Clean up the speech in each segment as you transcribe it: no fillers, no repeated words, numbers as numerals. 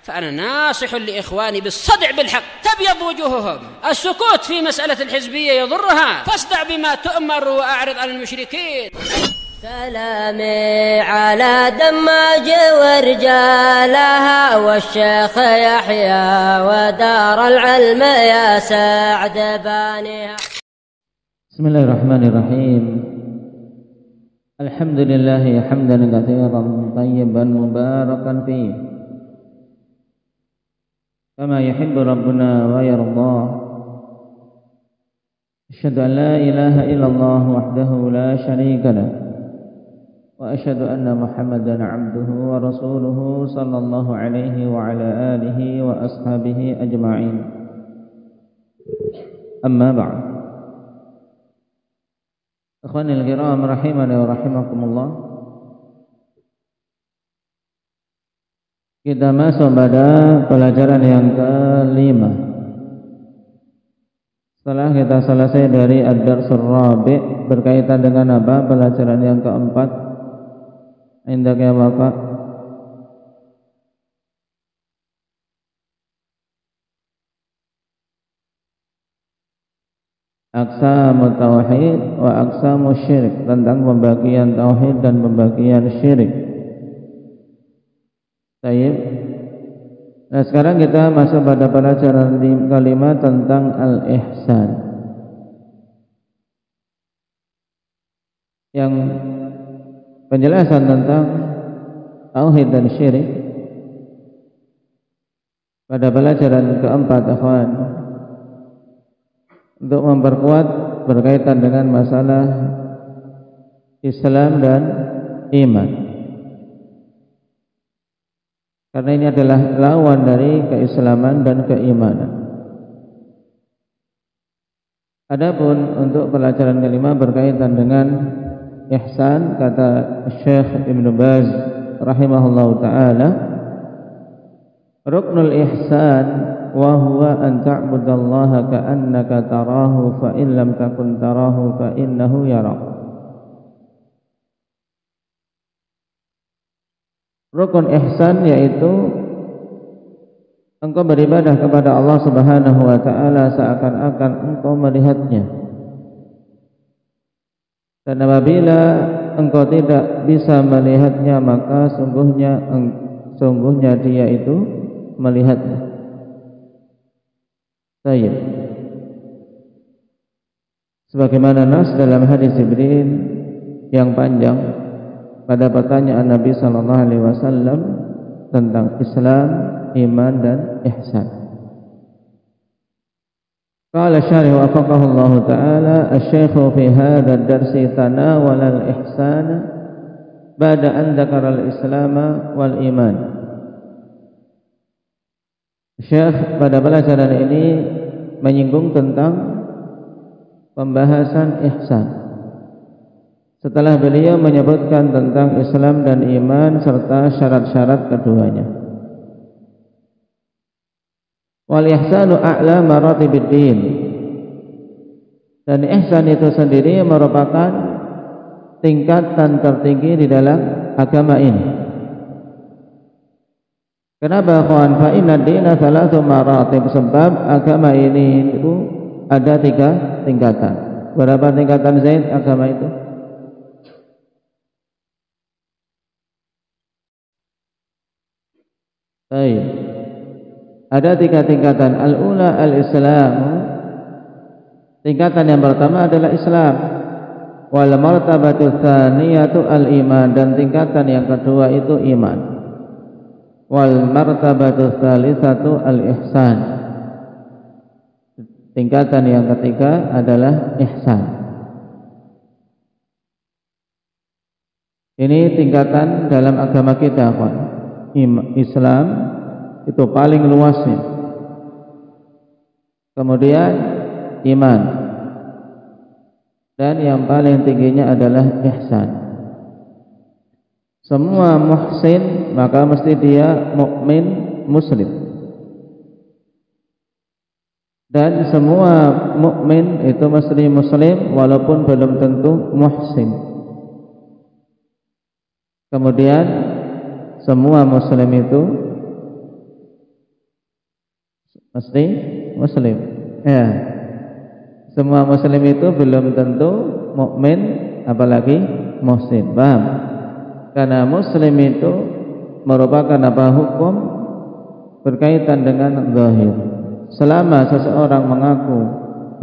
فأنا ناصح لإخواني بالصدع بالحق تبيض وجوههم. السكوت في مسألة الحزبية يضرها، فاصدع بما تؤمر وأعرض عن المشركين. سلامي على دماج ورجالها والشيخ يحيى ودار العلم يا سعد بانيها. بسم الله الرحمن الرحيم. الحمد لله حمدا كثيرا طيبا مباركا فيه كما يحب ربنا ويرضاه. أشهد أن لا إله إلا الله وحده لا شريك له، وأشهد أن محمدا عبده ورسوله صلى الله عليه وعلى آله وأصحابه أجمعين. أما بعد، Ikhwanil kiram rahimani wa rahimakumullah. Kita masuk pada pelajaran yang kelima. Setelah kita selesai dari ad-darsur rabi' berkaitan dengan apa? Pelajaran yang keempat. Indak ya Bapak. Aqsamu tauhid wa aqsamu syirik, tentang pembagian tauhid dan pembagian syirik. Baik. Nah, sekarang kita masuk pada pelajaran kelima tentang al-ihsan. Yang penjelasan tentang tauhid dan syirik pada pelajaran keempat, ikhwan, untuk memperkuat berkaitan dengan masalah Islam dan iman. Karena ini adalah lawan dari keislaman dan keimanan. Adapun untuk pelajaran kelima berkaitan dengan ihsan, kata Syekh Ibn Baz rahimahullahu ta'ala, ruknul ihsan wa huwa an ta'budallaha ka'annaka tarahu fa in lam takun tarahu fa innahu yarak. Rukun ihsan yaitu engkau beribadah kepada Allah Subhanahu wa taala seakan-akan engkau melihatnya. Dan apabila engkau tidak bisa melihatnya, maka sungguhnya dia itu melihatnya. Baik. Sebagaimana nas dalam hadis Jibril yang panjang pada pertanyaan Nabi sallallahu alaihi wasallam tentang Islam, iman dan ihsan. Qala syarih wafaqahu Allah taala, asy-syaikhu fi hadha ad-darsi tanawala al-ihsan ba'da an dzakara al-islam wal iman. Syekh pada pelajaran ini menyinggung tentang pembahasan ihsan setelah beliau menyebutkan tentang Islam dan iman serta syarat-syarat keduanya. Wal ihsanu a'la maratibid din, dan ihsan itu sendiri merupakan tingkatan tertinggi di dalam agama ini. Kenapa kawan? Fa inna dina salatu maratib, sebab agama ini itu ada 3 tingkatan. Berapa tingkatan Zaid agama itu? Baik. Ada 3 tingkatan. Al-ula al-Islam. Tingkatan yang pertama adalah Islam. Wal martabatu tsaniyatu al-iman, dan tingkatan yang kedua itu iman. Wal martabatu tsalitsatu al-ihsan. Tingkatan yang ketiga adalah ihsan. Ini tingkatan dalam agama kita, Pak. Islam itu paling luasnya. Kemudian iman. Dan yang paling tingginya adalah ihsan. Semua muhsin maka mesti dia mukmin muslim. Dan semua mukmin itu mesti muslim walaupun belum tentu muhsin. Kemudian semua muslim itu Mesti muslim. Ya. Semua muslim itu belum tentu mukmin, apalagi muhsin. Paham? Karena muslim itu merupakan hukum berkaitan dengan zahir. Selama seseorang mengaku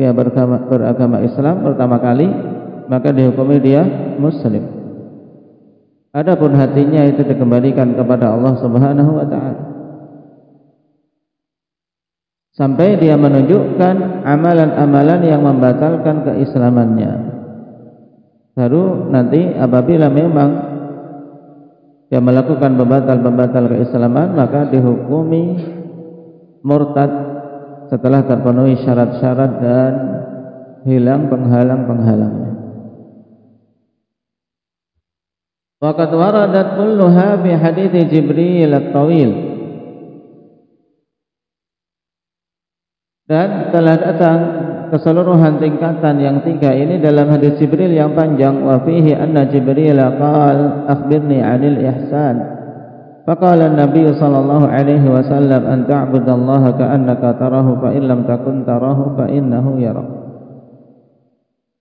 dia beragama Islam pertama kali, maka dihukumi dia muslim. Adapun hatinya itu dikembalikan kepada Allah Subhanahu wa taala. Sampai dia menunjukkan amalan-amalan yang membatalkan keislamannya. Baru nanti apabila memang dia melakukan pembatal keislaman, maka dihukumi murtad setelah terpenuhi syarat-syarat dan hilang penghalang-penghalangnya. Waqad waradat kulluha fi hadits Jibril at-tawil. Dan telah datang keseluruhan tingkatan yang 3 ini dalam hadis Jibril yang panjang. Wa fihi anna Jibril qala akhbirni 'anil ihsan. Faqala an-nabiy sallallahu alaihi wasallam an ta'budallaha ka'annaka tarahu fa in lam takun tarahu fa innahu yarak.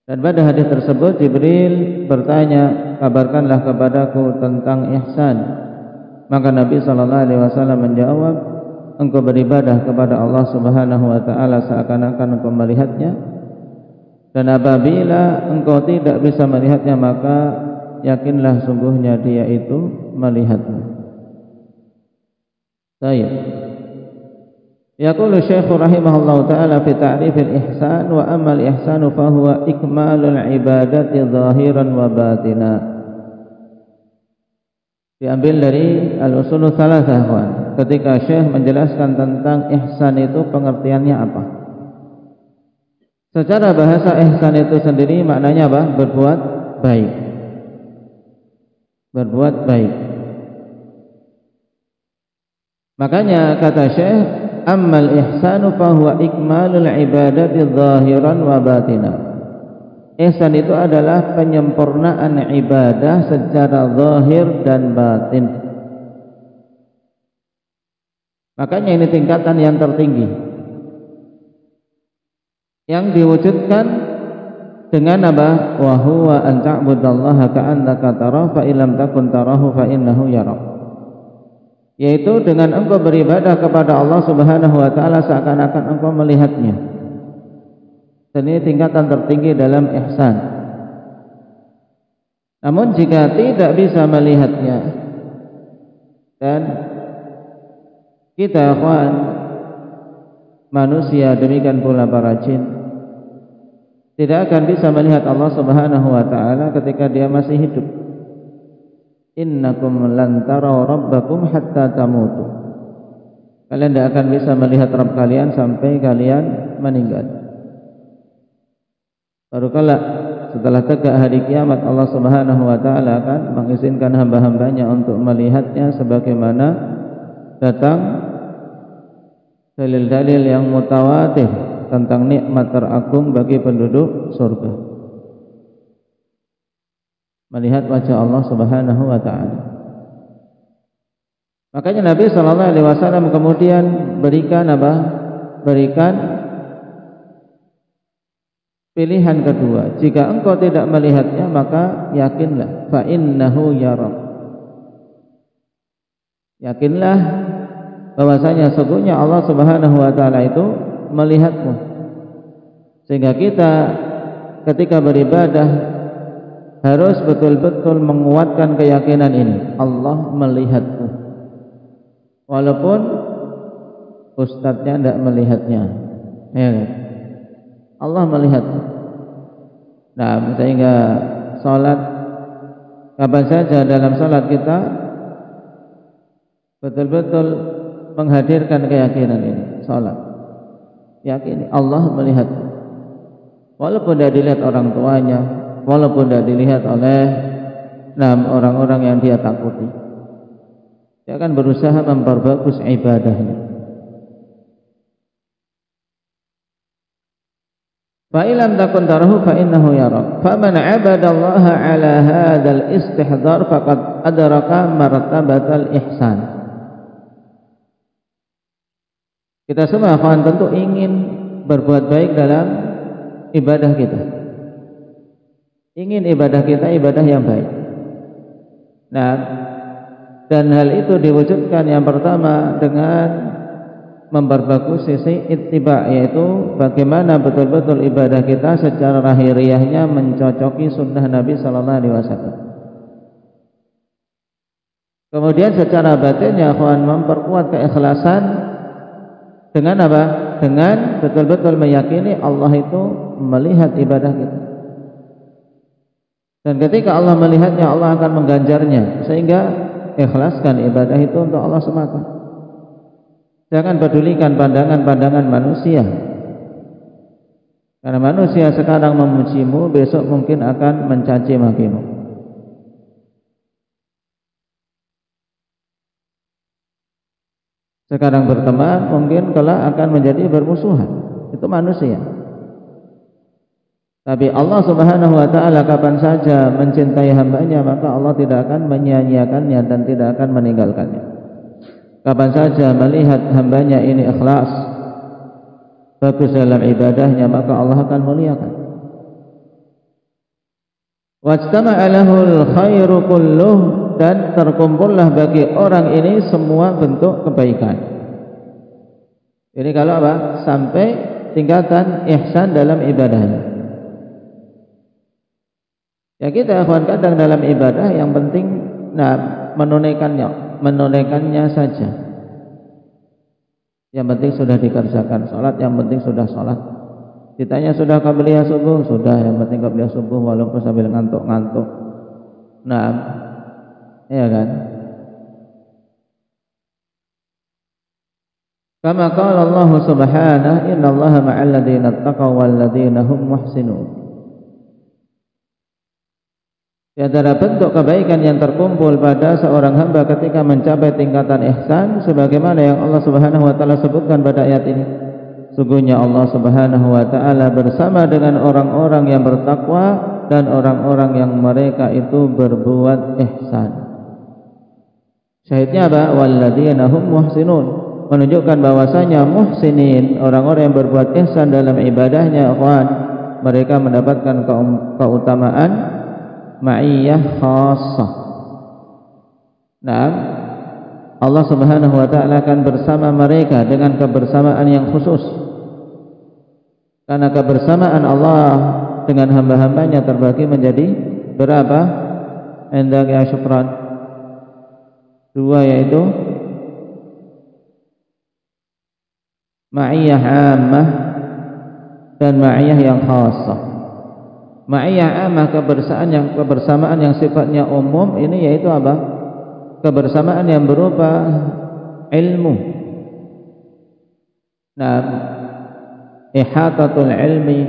Dan pada hadis tersebut Jibril bertanya, kabarkanlah kepadaku tentang ihsan. Maka Nabi sallallahu alaihi wasallam menjawab, engkau beribadah kepada Allah Subhanahu wa taala seakan-akan engkau melihatnya, dan apabila engkau tidak bisa melihatnya maka yakinlah sungguhnya dia itu melihatmu. Baik. Yaqulu Syekh rahimahullahu taala fi ta'rif al-ihsan wa amma al-ihsanu fa huwa ikmalul ibadati zahiran wa batina. Diambil dari al-usul tsalatsah ketika Syekh menjelaskan tentang ihsan itu pengertiannya apa. Secara bahasa ihsan itu sendiri maknanya apa? Berbuat baik. Berbuat baik. Makanya kata Syekh, ammal ihsanu fa huwa ikmalul ibadati zahiran wa batina. Ihsan itu adalah penyempurnaan ibadah secara zahir dan batin. Makanya ini tingkatan yang tertinggi, yang diwujudkan dengan apa? Wa huwa an ta'budallaha ka'annaka tarahu fa illam takun tarahu fa innahu yarak. Yaitu dengan engkau beribadah kepada Allah Subhanahu wa taala seakan-akan engkau melihatnya. Dan ini tingkatan tertinggi dalam ihsan. Namun jika tidak bisa melihatnya, dan kita manusia demikian pula para jin tidak akan bisa melihat Allah Subhanahu wa taala ketika dia masih hidup. Innakum lan taraw rabbakum hatta tamutu. Kalian tidak akan bisa melihat Rabb kalian sampai kalian meninggal. Baru kala setelah tegak hari kiamat Allah Subhanahu wa taala akan mengizinkan hamba-hambanya untuk melihatnya, sebagaimana datang dalil-dalil yang mutawatir tentang nikmat teragung bagi penduduk surga, melihat wajah Allah Subhanahu wa taala. Makanya Nabi sallallahu alaihi wasallam kemudian berikan apa? Berikan pilihan kedua. Jika engkau tidak melihatnya maka yakinlah fa innahu yarak. Yakinlah bahwasanya sesungguhnya Allah Subhanahu wa taala itu melihatmu. Sehingga kita ketika beribadah harus betul-betul menguatkan keyakinan ini. Allah melihatku, walaupun ustadznya tidak melihatnya, ya, Allah melihatku. Nah, sehingga sholat kapan saja dalam sholat kita betul-betul menghadirkan keyakinan ini. Sholat yakini Allah melihatku, walaupun tidak dilihat orang tuanya, walaupun tidak dilihat oleh orang-orang yang dia takuti. Dia akan berusaha memperbagus ibadahnya. Fa illam takun tarahu fa innahu yarak. Faman 'abadallaha 'ala hadzal istihdar faqad adraka martabatal ihsan. Kita semua akan tentu ingin berbuat baik dalam ibadah kita. Ingin ibadah kita ibadah yang baik. Nah, dan hal itu diwujudkan yang pertama dengan memperbagus sisi ittiba, yaitu bagaimana betul-betul ibadah kita secara lahiriahnya mencocoki sunnah Nabi sallallahu alaihi wasallam. Kemudian secara batinnya akan memperkuat keikhlasan dengan apa? Dengan betul-betul meyakini Allah itu melihat ibadah kita. Dan ketika Allah melihatnya, Allah akan mengganjarnya, sehingga ikhlaskan ibadah itu untuk Allah semata. Jangan pedulikan pandangan-pandangan manusia, karena manusia sekarang memujimu, besok mungkin akan mencaci makimu. Sekarang berteman, mungkin kelak akan menjadi bermusuhan. Itu manusia. Tapi Allah subhanahu wa ta'ala kapan saja mencintai hambanya, maka Allah tidak akan menyia-nyiakannya dan tidak akan meninggalkannya. Kapan saja melihat hambanya ini ikhlas, bagus dalam ibadahnya, maka Allah akan muliakan. Wajtama'a lahul khairu kulluh, dan terkumpullah bagi orang ini semua bentuk kebaikan. Ini kalau apa? Sampai tingkatan ihsan dalam ibadahnya. Ya kita akan kadang dalam ibadah yang penting menunaikannya saja. Yang penting sudah dikerjakan salat, yang penting sudah salat. Ditanya sudah qabliyah subuh, sudah, yang penting qabliyah subuh walaupun sambil ngantuk-ngantuk. Nah, ya kan? Kama qala Allah subhanahu, innallaha ma'al ladzina taqaw wal ladzina hum muhsinun. Di antara bentuk kebaikan yang terkumpul pada seorang hamba ketika mencapai tingkatan ihsan, sebagaimana yang Allah Subhanahu wa taala sebutkan pada ayat ini. Sungguhnya Allah Subhanahu wa taala bersama dengan orang-orang yang bertakwa dan orang-orang yang mereka itu berbuat ihsan. Syahidnya apa? Walladzina hum muhsinun, menunjukkan bahwasanya muhsinin, orang-orang yang berbuat ihsan dalam ibadahnya, ikhwan, mereka mendapatkan keutamaan ma'iyah khassah. Nah, Allah Subhanahu wa taala akan bersama mereka dengan kebersamaan yang khusus. Karena kebersamaan Allah dengan hamba-hambanya terbagi menjadi berapa? Indak ya syukran. Dua, yaitu ma'iyah ammah dan ma'iyah yang khassah. Ma'iyah amah, kebersamaan yang sifatnya umum, ini yaitu apa? Kebersamaan yang berupa ilmu. Nah, ihatatul ilmi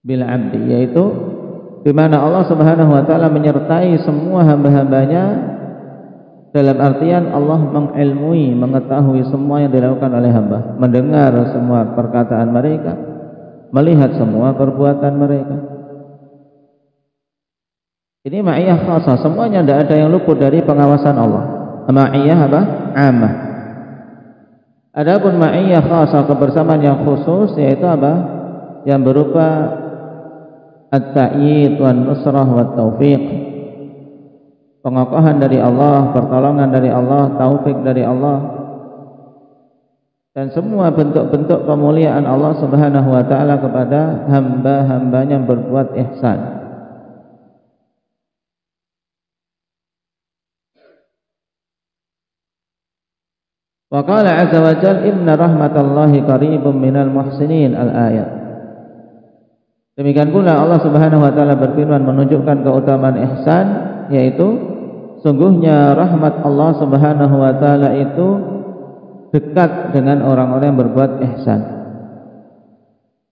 bil abdi, yaitu di mana Allah Subhanahu wa taala menyertai semua hamba-hambanya, dalam artian Allah mengilmui, mengetahui semua yang dilakukan oleh hamba, mendengar semua perkataan mereka, melihat semua perbuatan mereka. Ini ma'iyah khasah, semuanya tidak ada yang luput dari pengawasan Allah. Ma'iyah apa? Amah. Adapun ma'iyah khasah, kebersamaan yang khusus, yaitu apa? Yang berupa at-ta'yid wan nusrah wat taufiq. Pengokohan dari Allah, pertolongan dari Allah, taufik dari Allah, dan semua bentuk-bentuk kemuliaan Allah Subhanahu wa taala kepada hamba-hambanya yang berbuat ihsan. Wa qala 'azza wa jalla inna rahmatallahi qaribun minal muhsinin, al-ayat. Demikian pula Allah Subhanahu wa taala berfirman menunjukkan keutamaan ihsan, yaitu sungguhnya rahmat Allah Subhanahu wa taala itu dekat dengan orang-orang yang berbuat ihsan.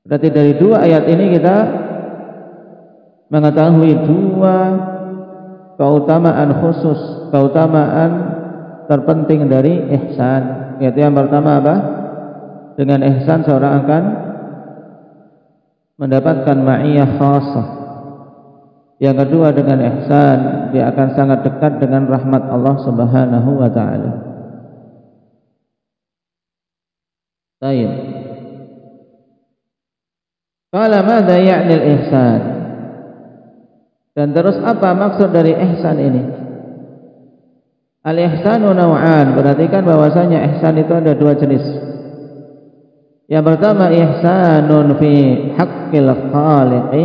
Berarti dari dua ayat ini kita mengetahui dua keutamaan khusus, keutamaan terpenting dari ihsan. Yaitu yang pertama apa? Dengan ihsan seorang akan mendapatkan ma'iyah khassah. Yang kedua, dengan ihsan dia akan sangat dekat dengan rahmat Allah Subhanahu wa taala. Baik. Qala madza ya'ni al-ihsan? Dan terus apa maksud dari ihsan ini? Al-ihsanu naw'an, berarti kan bahwasanya ihsan itu ada dua jenis. Yang pertama ihsanun fi haqqil khaliqi,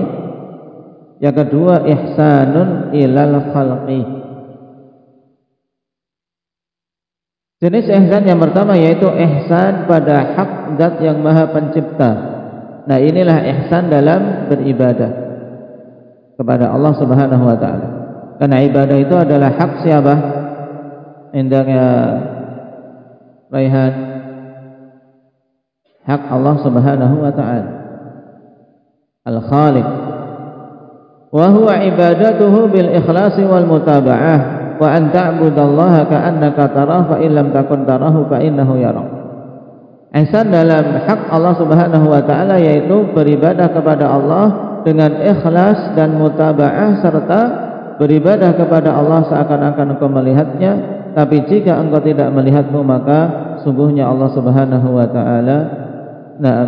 yang kedua ihsanun ilal khalqi. Jenis ihsan yang pertama yaitu ihsan pada hak zat yang maha pencipta. Nah, inilah ihsan dalam beribadah kepada Allah Subhanahu wa taala. Karena ibadah itu adalah hak siapa? Indahnya Raihan, hak Allah Subhanahu wa taala, Al-Khaliq. Wa huwa ibadatuhu bil ikhlasi wal mutaba'ah wa an ta'budallaha ka'annaka tarahu fa in lam takun tarahu fa innahu yarak. Ihsan dalam hak Allah Subhanahu wa taala yaitu beribadah kepada Allah dengan ikhlas dan mutaba'ah, serta beribadah kepada Allah seakan-akan engkau melihatnya. Tapi jika engkau tidak melihatmu, maka sungguhnya Allah Subhanahu wa taala. Nah,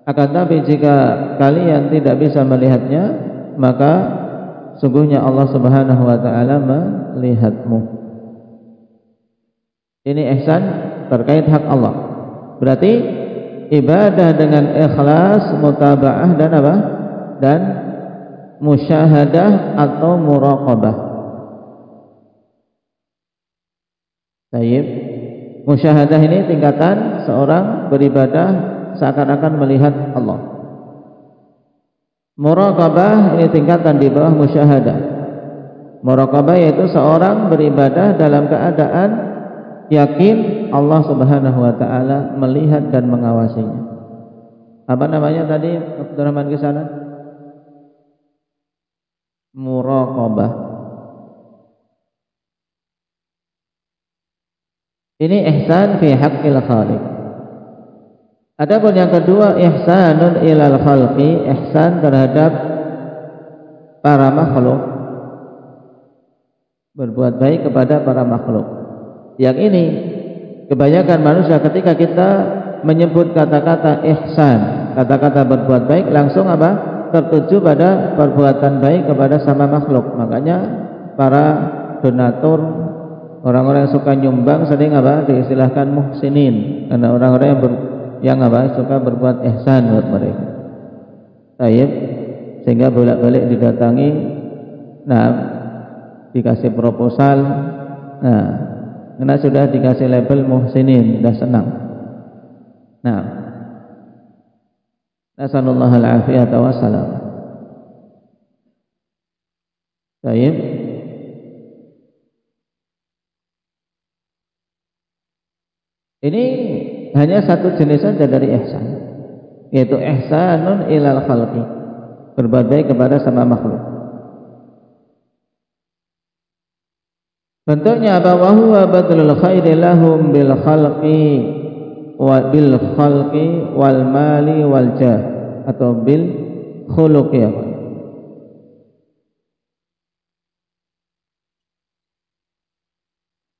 akan tapi jika kalian tidak bisa melihatnya, maka sungguhnya Allah Subhanahu wa taala melihatmu. Ini ihsan terkait hak Allah. Berarti ibadah dengan ikhlas, mutaba'ah dan apa? Dan musyahadah atau muraqabah. Baik. Musyahadah ini tingkatan seorang beribadah seakan-akan melihat Allah. Muraqabah ini tingkatan di bawah musyahadah. Muraqabah yaitu seorang beribadah dalam keadaan yakin Allah Subhanahu wa taala melihat dan mengawasinya. Apa namanya tadi Abdurrahman ke sana? Muraqabah. Ini ihsan fi haqqil khaliq. Adapun yang kedua ihsanun ilal khalqi, ihsan terhadap para makhluk, berbuat baik kepada para makhluk. Yang ini kebanyakan manusia ketika kita menyebut kata-kata ihsan, kata-kata berbuat baik, langsung apa? Tertuju pada perbuatan baik kepada sama makhluk. Makanya para donatur, orang-orang yang suka nyumbang sering apa? Diistilahkan muhsinin, karena orang-orang yang suka berbuat ihsan buat mereka. Baik, sehingga bolak-balik didatangi, nah dikasih proposal, nah karena sudah dikasih label muhsinin, sudah senang. Nah, nasallallahu al-afiyata wassalam. Baik. Ini hanya satu jenis saja dari ihsan, yaitu ihsanun ilal khalqi, berbuat baik kepada sama makhluk. Bentuknya apa? Wa huwa badlul khairi lahum bil khalqi wal mali wal jah, atau bil khuluqi.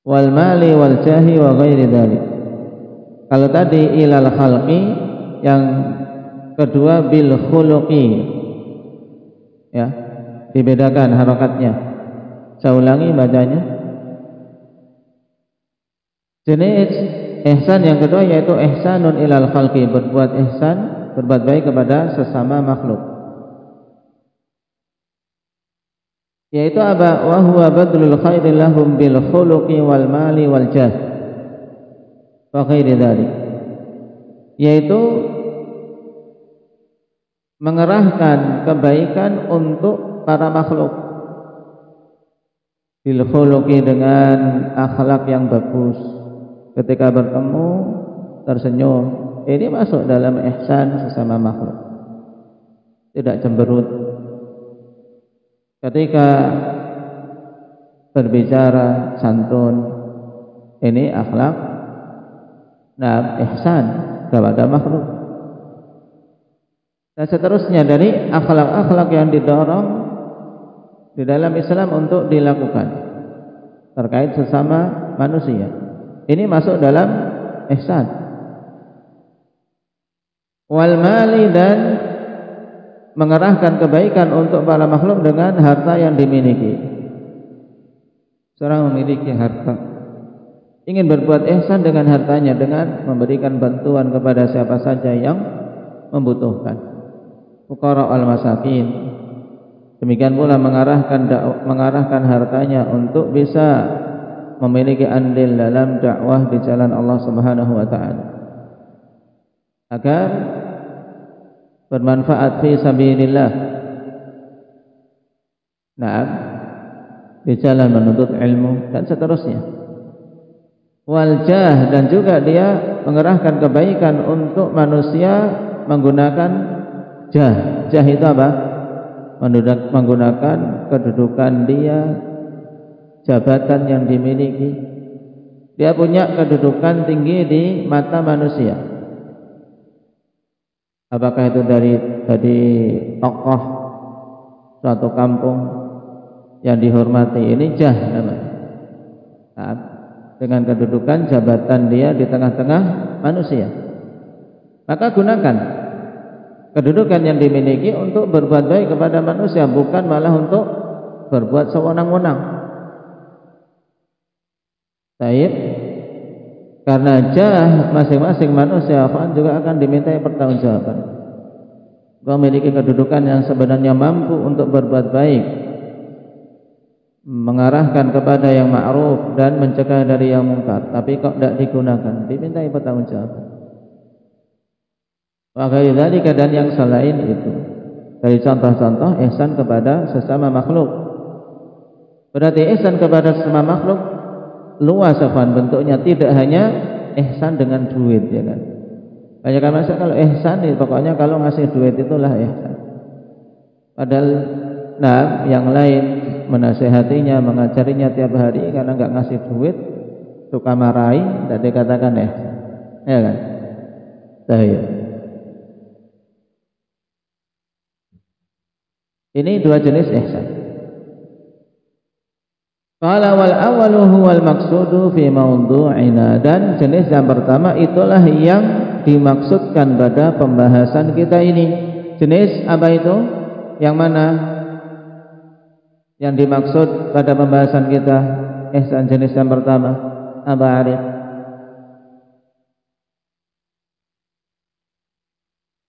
Wal mali wal jahi wa ghairi dzalik. Kalau tadi ilal khalqi, yang kedua bil khuluqi, ya, dibedakan harokatnya. Saya ulangi bacanya. Jenis ihsan yang kedua yaitu ihsanun ilal khalqi, berbuat ihsan, berbuat baik kepada sesama makhluk. Yaitu apa? Wa huwa badlul khairi lahum bil khuluqi wal mali wal jah wa ghairi dzalik, yaitu mengerahkan kebaikan untuk para makhluk bil khuluqi, dengan akhlak yang bagus, ketika bertemu tersenyum. Ini masuk dalam ihsan sesama makhluk, tidak cemberut ketika berbicara, santun. Ini akhlak, nah, ihsan kepada makhluk. Dan seterusnya dari akhlak-akhlak yang didorong di dalam Islam untuk dilakukan terkait sesama manusia. Ini masuk dalam ihsan. wal mali, dan mengerahkan kebaikan untuk para makhluk dengan harta yang dimiliki. Seorang memiliki harta, ingin berbuat ihsan dengan hartanya dengan memberikan bantuan kepada siapa saja yang membutuhkan, fuqara al masakin. Demikian pula mengarahkan hartanya untuk bisa memiliki andil dalam dakwah di jalan Allah Subhanahu wa taala, agar bermanfaat fi sabilillah. Naam, di jalan menuntut ilmu dan seterusnya. Wal jah, dan juga dia mengerahkan kebaikan untuk manusia menggunakan jah. Jah itu apa? Menggunakan kedudukan dia, jabatan yang dimiliki. Dia punya kedudukan tinggi di mata manusia. Apakah itu dari tokoh suatu kampung yang dihormati, ini jah namanya. Nah, dengan kedudukan jabatan dia di tengah-tengah manusia, maka gunakan kedudukan yang dimiliki untuk berbuat baik kepada manusia, bukan malah untuk berbuat sewenang-wenang. Baik, karena jah masing-masing manusia juga akan dimintai pertanggungjawaban. Kau memiliki kedudukan yang sebenarnya mampu untuk berbuat baik, mengarahkan kepada yang ma'ruf dan mencegah dari yang mungkar, tapi kok tidak digunakan, dimintai pertanggungjawaban. Maka dari keadaan yang selain itu, dari contoh-contoh ihsan kepada sesama makhluk. Berarti ihsan kepada sesama makhluk luas bentuknya, tidak hanya ihsan dengan duit, ya kan? Banyak kan masa kalau ihsan pokoknya kalau ngasih duit itulah ihsan. Padahal yang lain menasehatinya, mengajarinya tiap hari, karena nggak ngasih duit, suka marahi, tidak dikatakan ihsan, ya kan? Baik. Ini dua jenis ihsan. Qala wal awwalu huwal maqsudu fi mawdu'ina, dan jenis yang pertama itulah yang dimaksudkan pada pembahasan kita ini. Jenis apa itu? Yang mana yang dimaksud pada pembahasan kita? Ihsan jenis yang pertama apa, Arif?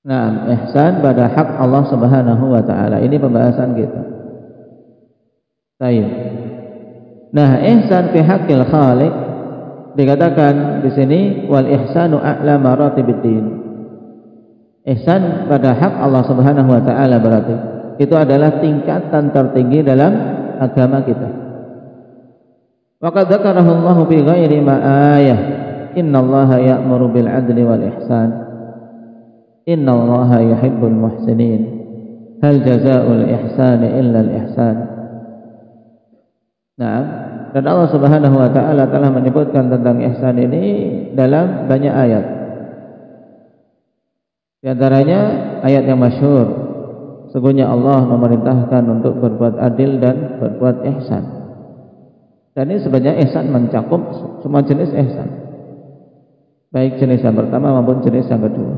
Nah, ihsan pada hak Allah Subhanahu wa taala. Ini pembahasan kita. Baik. Nah, ihsan fi haqqil khaliq dikatakan di sini wal ihsanu a'la maratibiddin. Ihsan pada hak Allah Subhanahu wa taala berarti itu adalah tingkatan tertinggi dalam agama kita. Wa qad dzakarahu Allah fi ghairi ma ayah. Innallaha ya'muru bil 'adli wal ihsan. Innallaha yuhibbul muhsinin. Hal jazaa'ul ihsani illa al ihsan. Nah, dan Allah Subhanahu wa taala telah menyebutkan tentang ihsan ini dalam banyak ayat. Di antaranya ayat yang masyhur, sesungguhnya Allah memerintahkan untuk berbuat adil dan berbuat ihsan. Dan ini sebenarnya ihsan mencakup semua jenis ihsan, baik jenis yang pertama maupun jenis yang kedua.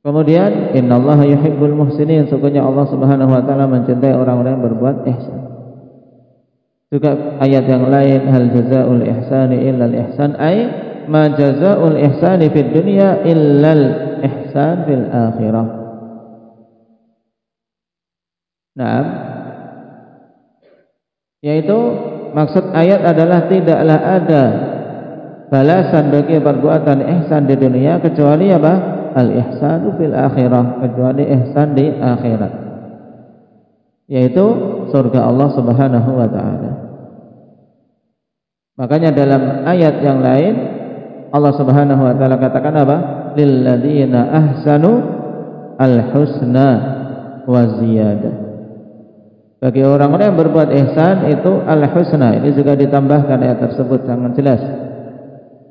Kemudian innallaha yuhibbul muhsinin, sesungguhnya Allah Subhanahu wa taala mencintai orang-orang yang berbuat ihsan. Juga ayat yang lain, hal jazaa'ul ihsani illal ihsan, ay ma jazaa'ul ihsani fid dunya illal ihsan fil akhirah. Nah, yaitu maksud ayat adalah tidaklah ada balasan bagi perbuatan ihsan di dunia kecuali apa? Al ihsanu fil akhirah, kecuali ihsan di akhirat, yaitu surga Allah Subhanahu wa taala. Makanya dalam ayat yang lain Allah Subhanahu wa taala katakan apa? Lil ladzina ahsanu al husna wa ziyadah. Bagi orang-orang yang berbuat ihsan itu al husna. Ini juga ditambahkan ayat tersebut sangat jelas.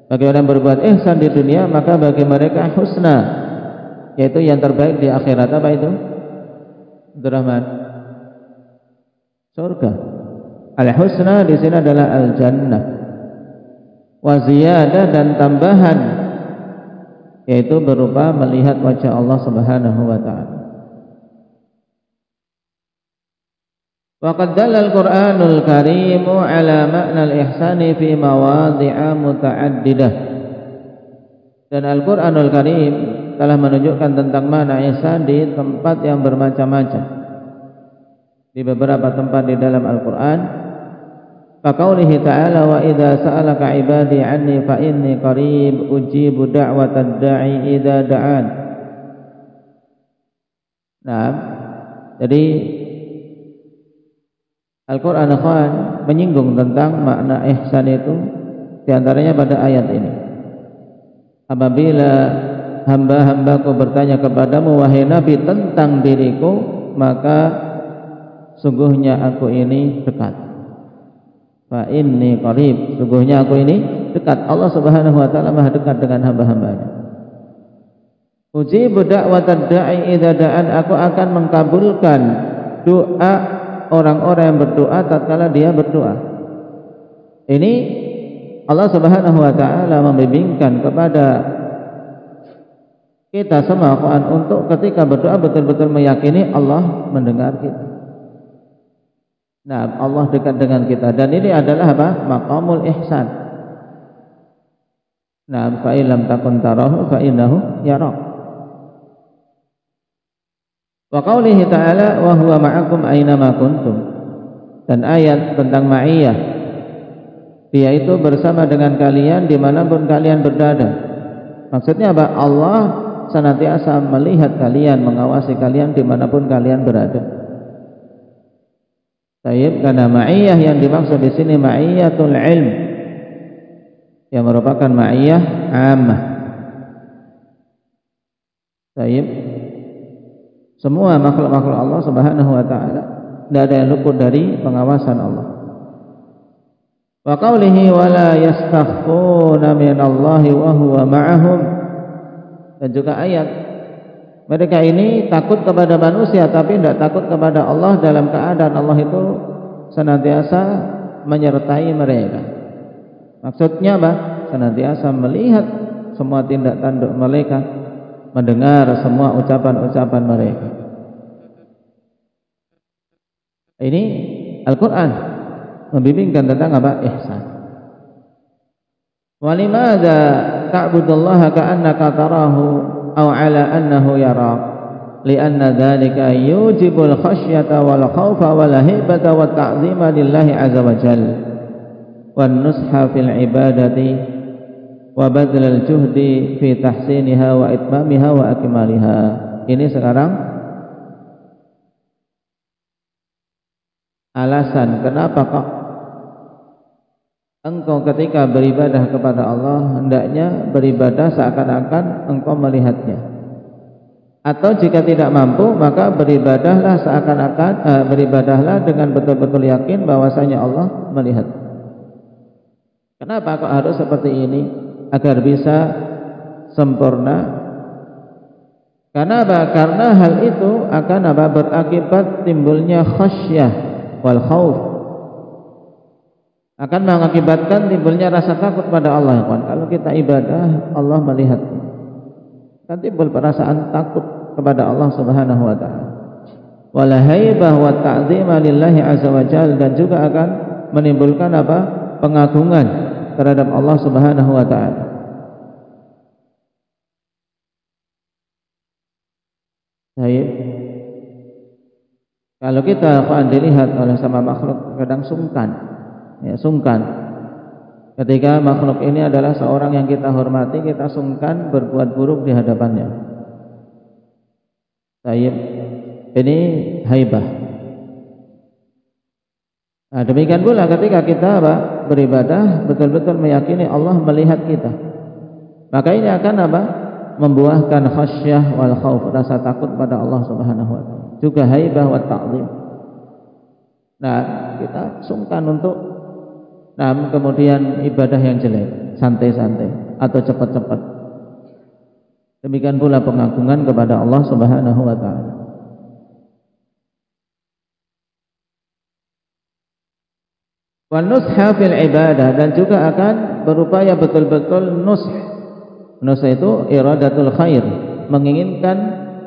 Bagi orang yang berbuat ihsan di dunia, maka bagi mereka husna, yaitu yang terbaik di akhirat. Apa itu? Abdurrahman, surga. Al-husna di sini adalah al-jannah. Wa ziyadah, dan tambahan yaitu berupa melihat wajah Allah Subhanahu wa taala. Wa qad dalla al-Qur'anul Karim 'ala ma'na al-ihsani fi mawadhi'a muta'addidah. Dan Al-Qur'anul Karim telah menunjukkan tentang makna ihsan di tempat yang bermacam-macam. Di beberapa tempat di dalam Al-Qur'an, faqaulihi ta'ala wa idza sa'alaka 'ibadi 'anni fa inni qarib ujibu da'watad da'i idza da'an. Nah, jadi Al-Qur'an menyinggung tentang makna ihsan itu di antaranya pada ayat ini. Apabila hamba-hambaku bertanya kepadamu wahai Nabi tentang diriku, maka sungguhnya aku ini dekat. Fa inni qarib, sungguhnya aku ini dekat. Allah Subhanahu wa taala Maha dekat dengan hamba-hambanya. Ujibu da'watad da'i idza da'an, aku akan mengabulkan doa orang-orang yang berdoa tatkala dia berdoa. Ini Allah Subhanahu wa taala membimbingkan kepada kita semua untuk ketika berdoa betul-betul meyakini Allah mendengar kita. Nah, Allah dekat dengan kita dan ini adalah apa? Maqamul ihsan. Nah, fa illam takun tarahu fa innahu yarak. Wa qaulihi ta'ala wa huwa ma'akum aina ma kuntum. Dan ayat tentang ma'iyah, dia itu bersama dengan kalian dimanapun kalian berada. Maksudnya apa? Allah senantiasa melihat kalian, mengawasi kalian dimanapun kalian berada. Tayyib, karena ma'iyah yang dimaksud di sini ma'iyatul ilm, yang merupakan ma'iyah ammah. Tayyib, semua makhluk-makhluk Allah Subhanahu wa taala tidak ada yang luput dari pengawasan Allah. Wa qaulihi wa la yastakhfuna minallahi wa huwa ma'ahum. Dan juga ayat mereka ini takut kepada manusia tapi tidak takut kepada Allah dalam keadaan Allah itu senantiasa menyertai mereka. Maksudnya apa? Senantiasa melihat semua tindak tanduk mereka, mendengar semua ucapan-ucapan mereka. Ini Al-Quran membimbingkan tentang apa? Ihsan. Walimadza ta'budullaha ka'annaka tarahu aw 'ala annahu yarak? Li'anna dzalika yujibul khasyata wal khaufa wal hibata wat ta'zima lillahi 'azza wa jalla. Wan nusha fil ibadati wa badlal juhdi fi tahsiniha wa itmamiha wa akmaliha. Ini sekarang alasan kenapa kok engkau ketika beribadah kepada Allah hendaknya beribadah seakan-akan engkau melihatnya, atau jika tidak mampu maka beribadahlah seakan-akan beribadahlah dengan betul-betul yakin bahwasanya Allah melihat. Kenapa kok harus seperti ini? Agar bisa sempurna. Karena apa? Karena hal itu akan apa? Berakibat timbulnya khasyah wal khauf, akan mengakibatkan timbulnya rasa takut pada Allah. Kalau kita ibadah Allah melihat, kan timbul perasaan takut kepada Allah Subhanahu wa taala. Wal haibah wa ta'zima lillahi azza wa jalla, dan juga akan menimbulkan apa? Pengagungan terhadap Allah Subhanahu wa taala. Baik. Kalau kita dilihat oleh sama makhluk kadang sungkan. Ya, sungkan. Ketika makhluk ini adalah seorang yang kita hormati, kita sungkan berbuat buruk di hadapannya. Baik. Ini haibah. Nah, demikian pula ketika kita beribadah betul-betul meyakini Allah melihat kita, maka ini akan membuahkan khasyah wal khauf, rasa takut pada Allah Subhanahu wa taala, juga haibah wa ta'zim. Nah, kita sungkan untuk kemudian ibadah yang jelek, santai-santai atau cepat-cepat. Demikian pula pengagungan kepada Allah Subhanahu wa taala. Wa nusha fil ibadah, dan juga akan berupaya betul-betul nush, Manusia itu iradatul khair, menginginkan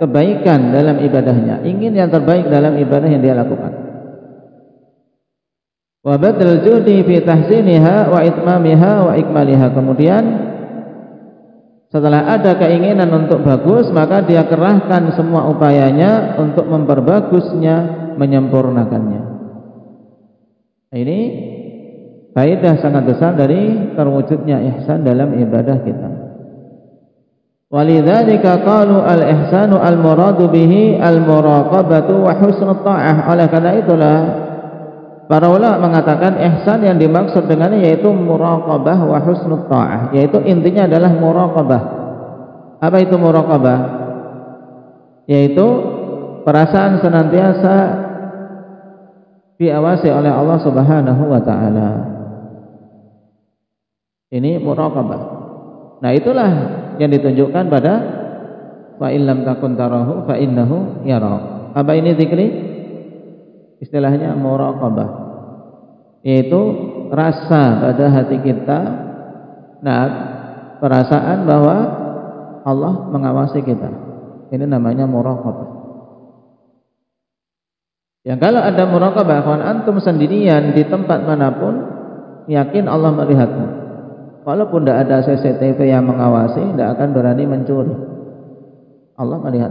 kebaikan dalam ibadahnya, ingin yang terbaik dalam ibadah yang dia lakukan. Wa badal judi fi tahsiniha wa itmamiha wa ikmaliha. Kemudian setelah ada keinginan untuk bagus, maka dia kerahkan semua upayanya untuk memperbagusnya, menyempurnakannya. Ini faedah sangat besar dari terwujudnya ihsan dalam ibadah kita. Walidzalika qalu al-ihsanu al-muradu bihi al-muraqabatu wa husnut ta'ah. Oleh karena itulah para ulama mengatakan ihsan yang dimaksud dengannya yaitu muraqabah wa husnut ta'ah, yaitu intinya adalah muraqabah. Apa itu muraqabah? Yaitu perasaan senantiasa diawasi oleh Allah Subhanahu wa taala. Ini muraqabah. Nah, itulah yang ditunjukkan pada fa illam takun tarahu fa innahu yara. Apa ini zikri? Istilahnya muraqabah, yaitu rasa pada hati kita, nah, perasaan bahwa Allah mengawasi kita. Ini namanya muraqabah. Yang kalau ada muraqabah, kawan antum sendirian di tempat manapun, yakin Allah melihatmu. Walaupun tidak ada CCTV yang mengawasi, tidak akan berani mencuri. Allah melihat.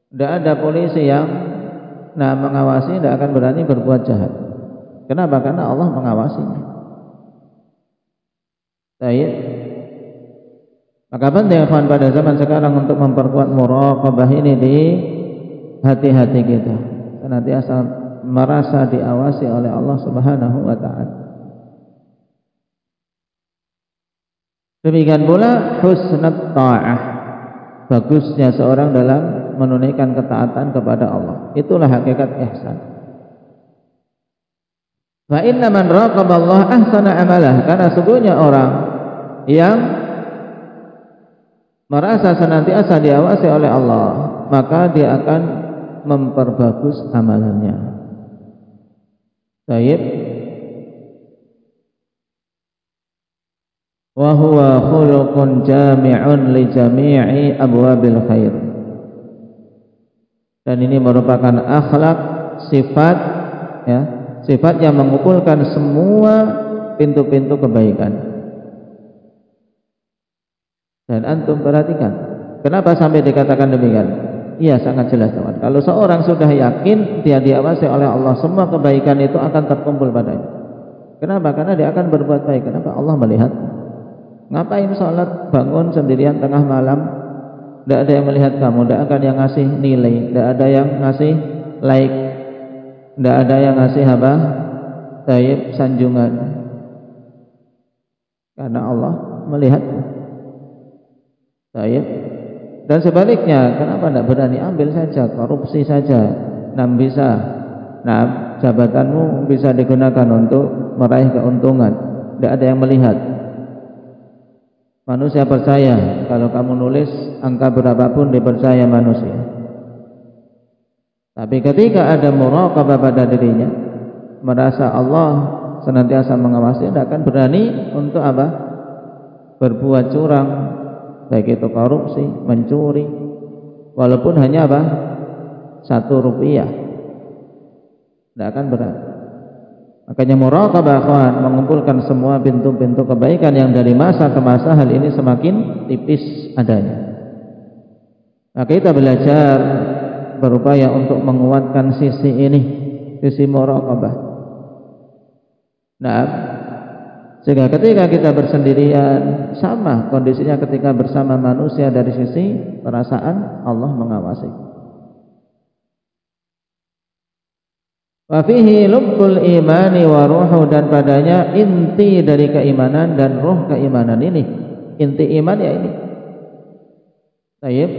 Tidak ada polisi yang mengawasi, tidak akan berani berbuat jahat. Kenapa? Karena Allah mengawasinya. Baik. Maka penting kawan pada zaman sekarang untuk memperkuat muraqabah ini di hati-hati kita. Senantiasa merasa diawasi oleh Allah Subhanahu wa taala. Demikian pula husnut ta'ah, bagusnya seorang dalam menunaikan ketaatan kepada Allah. Itulah hakikat ihsan. Fa inna man raqaba Allah ahsana amalah, karena sesungguhnya orang yang merasa senantiasa diawasi oleh Allah, maka dia akan memperbagus amalannya. Baik. Wa huwa khuluqun jami'un li jami'i abwabil khair. Dan ini merupakan akhlak, sifat, ya, sifat yang mengumpulkan semua pintu-pintu kebaikan. Dan antum perhatikan, kenapa sampai dikatakan demikian? Iya, sangat jelas teman. Kalau seorang sudah yakin dia diawasi oleh Allah, semua kebaikan itu akan terkumpul padanya. Kenapa? Karena dia akan berbuat baik. Kenapa? Allah melihat. Ngapain sholat bangun sendirian tengah malam, tidak ada yang melihat kamu, tidak akan yang ngasih nilai, tidak ada yang ngasih like, tidak ada yang ngasih apa? Taib sanjungan. Karena Allah melihat. Taib. Dan sebaliknya, kenapa tidak berani ambil saja, korupsi saja, bisa, jabatanmu bisa digunakan untuk meraih keuntungan, tidak ada yang melihat. Manusia percaya kalau kamu nulis angka berapapun dipercaya manusia. Tapi ketika ada muraqabah pada dirinya, merasa Allah senantiasa mengawasi, tidak akan berani untuk apa? Berbuat curang, baik itu korupsi, mencuri, walaupun hanya apa? 1 rupiah, tidak akan berani. Makanya muraqabah akhwan mengumpulkan semua pintu-pintu kebaikan yang dari masa ke masa hal ini semakin tipis adanya. Maka kita belajar berupaya untuk menguatkan sisi ini, sisi muraqabah. Nah, sehingga ketika kita bersendirian sama kondisinya ketika bersama manusia dari sisi perasaan Allah mengawasi. Wa fihi lubbul imani wa ruhu, dan padanya inti dari keimanan dan ruh keimanan ini. Inti iman ya ini. Baik.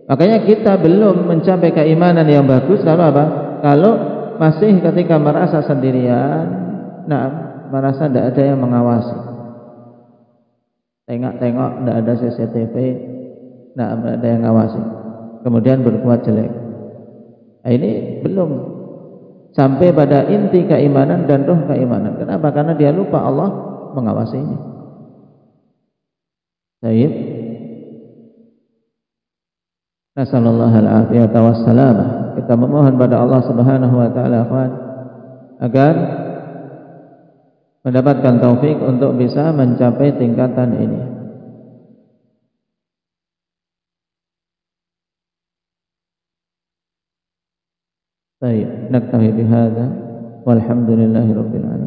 Makanya kita belum mencapai keimanan yang bagus kalau apa? Kalau masih ketika merasa sendirian, merasa tidak ada yang mengawasi. Tengok-tengok tidak ada CCTV, tidak ada yang ngawasi. Kemudian berbuat jelek. Nah, ini belum sampai pada inti keimanan dan ruh keimanan. Kenapa? Karena dia lupa Allah mengawasinya. Baik. Nasallallahu al-afiyata wassalamah. Kita memohon pada Allah Subhanahu wa taala agar mendapatkan taufik untuk bisa mencapai tingkatan ini. Baik, naktafi bihadza walhamdulillahi rabbil alamin.